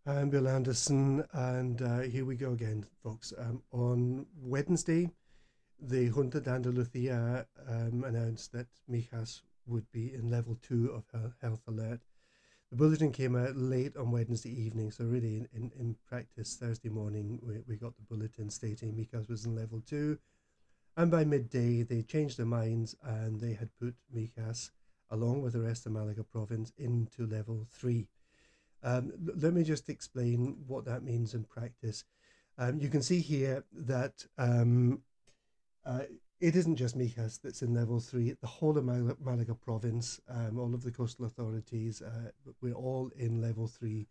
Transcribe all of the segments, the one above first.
I'm Bill Anderson, and here we go again, folks. On Wednesday, the Junta de Andalucía announced that Mijas would be in level 2 of health alert. The bulletin came out late on Wednesday evening, so really in practice, Thursday morning, we got the bulletin stating Mijas was in level 2, and by midday, they changed their minds and they had put Mijas, along with the rest of Malaga province, into level 3. Let me just explain what that means in practice. You can see here that uh, it isn't just Mijas that's in level 3. The whole of Malaga province, all of the coastal authorities, we're all in level 3.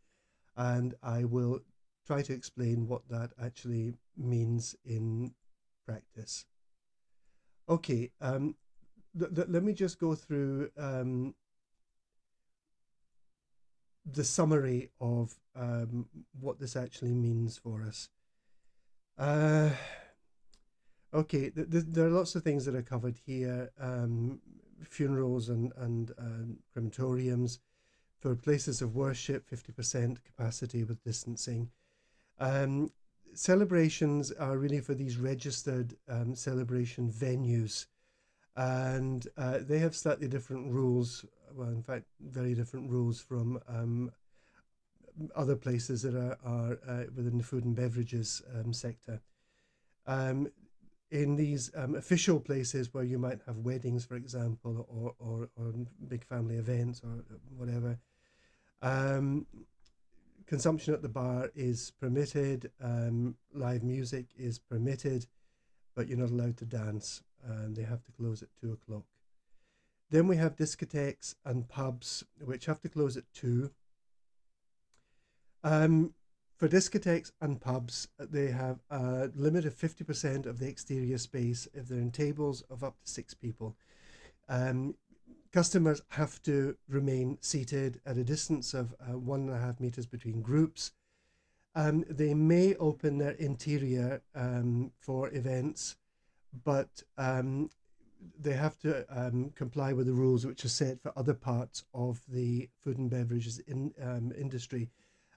And I will try to explain what that actually means in practice. Okay, let me just go through the summary of what this actually means for us. Uh, okay, there are lots of things that are covered here. Funerals and crematoriums. For places of worship, 50% capacity with distancing. Um, Celebrations are really for these registered celebration venues, and they have slightly different rules. Well, in fact, very different rules from other places that are within the food and beverages sector. Um, in these official places where you might have weddings, for example, or big family events or whatever, um, consumption at the bar is permitted, live music is permitted, but you're not allowed to dance, and they have to close at 2 o'clock. Then we have discotheques and pubs, which have to close at 2. Um, for discotheques and pubs, they have a limit of 50% of the exterior space if they're in tables of up to 6 people. Um, Customers have to remain seated at a distance of 1.5 meters between groups. They may open their interior for events, but they have to comply with the rules which are set for other parts of the food and beverages industry,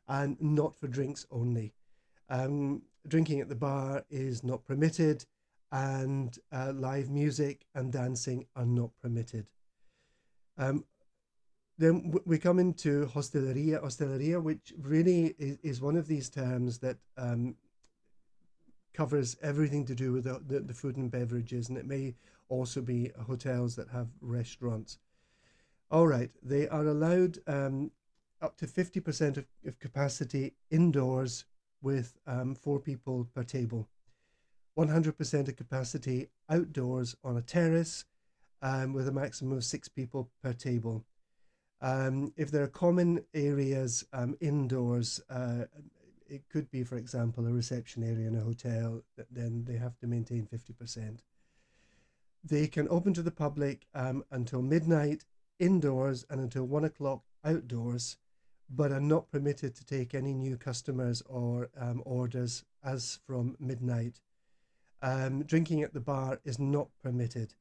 and not for drinks only. Drinking at the bar is not permitted, and live music and dancing are not permitted. Um, then we come into Hostellaria, which really is one of these terms that covers everything to do with the food and beverages, and it may also be hotels that have restaurants. All right, they are allowed up to 50% of capacity indoors with 4 people per table, 100% of capacity outdoors on a terrace with a maximum of 6 people per table. If there are common areas indoors, it could be, for example, a reception area in a hotel, then they have to maintain 50%. They can open to the public until midnight indoors and until 1 o'clock outdoors, but are not permitted to take any new customers or orders as from midnight. Drinking at the bar is not permitted.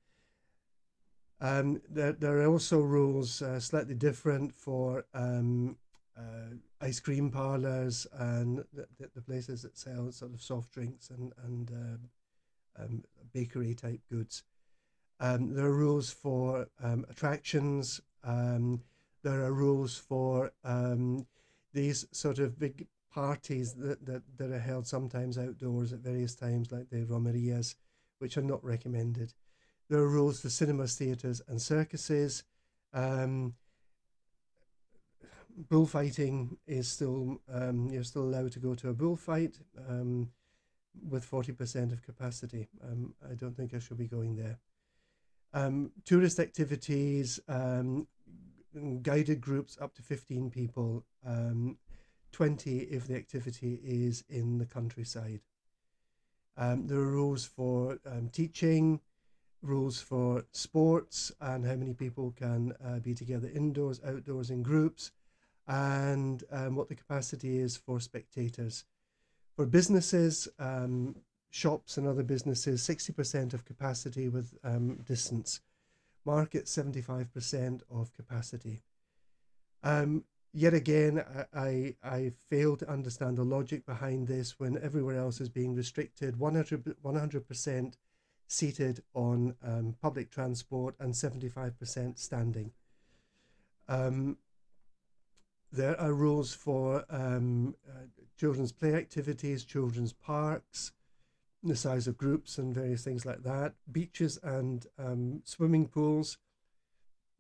There are also rules slightly different for ice cream parlors and the places that sell sort of soft drinks and bakery type goods. There are rules for attractions. There are rules for these sort of big parties that are held sometimes outdoors at various times, like the romerias, which are not recommended. There are rules for cinemas, theatres, and circuses. Bullfighting is still, you're still allowed to go to a bullfight with 40% of capacity. I don't think I should be going there. Tourist activities, guided groups up to 15 people, 20 if the activity is in the countryside. There are rules for teaching, rules for sports and how many people can be together indoors, outdoors, in groups, and what the capacity is for spectators. For businesses, shops and other businesses, 60% of capacity with distance. Markets, 75% of capacity. Yet again, I fail to understand the logic behind this when everywhere else is being restricted 100% seated on public transport and 75% standing. Um, there are rules for children's play activities, children's parks, the size of groups and various things like that, beaches and swimming pools.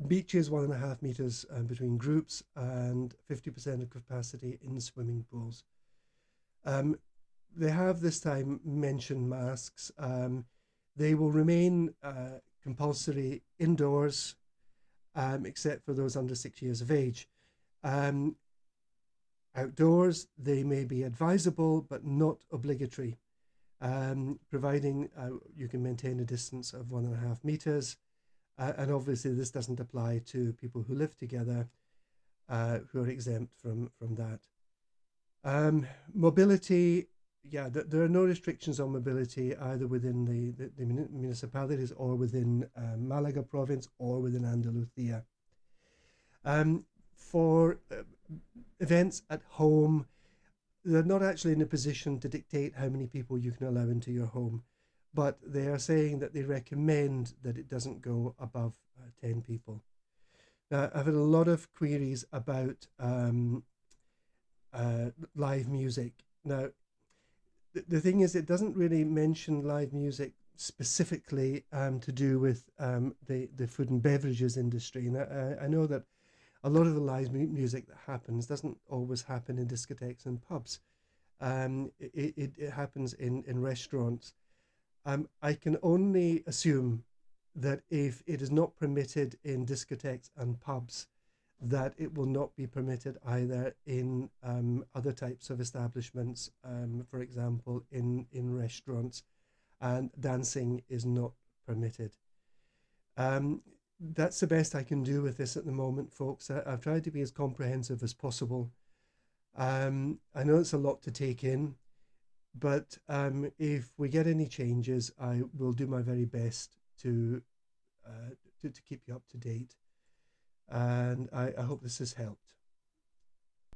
Beaches 1.5 meters between groups and 50% of capacity in swimming pools. They have this time mentioned masks. They will remain compulsory indoors, except for those under 6 years of age. Outdoors, they may be advisable but not obligatory, providing you can maintain a distance of 1.5 meters. And obviously, this doesn't apply to people who live together, who are exempt from that. Mobility, yeah, there are no restrictions on mobility either within the municipalities or within Malaga province or within Andalusia. For events at home, they're not actually in a position to dictate how many people you can allow into your home, but they are saying that they recommend that it doesn't go above 10 people. Now, I've had a lot of queries about live music. Now, the thing is, it doesn't really mention live music specifically to do with the food and beverages industry. And I know that a lot of the live music that happens doesn't always happen in discotheques and pubs. It happens in restaurants. I can only assume that if it is not permitted in discotheques and pubs, that it will not be permitted either in other types of establishments, for example, in restaurants, and dancing is not permitted. That's the best I can do with this at the moment, folks. I've tried to be as comprehensive as possible. I know it's a lot to take in, but if we get any changes, I will do my very best to keep you up to date. And I hope this has helped.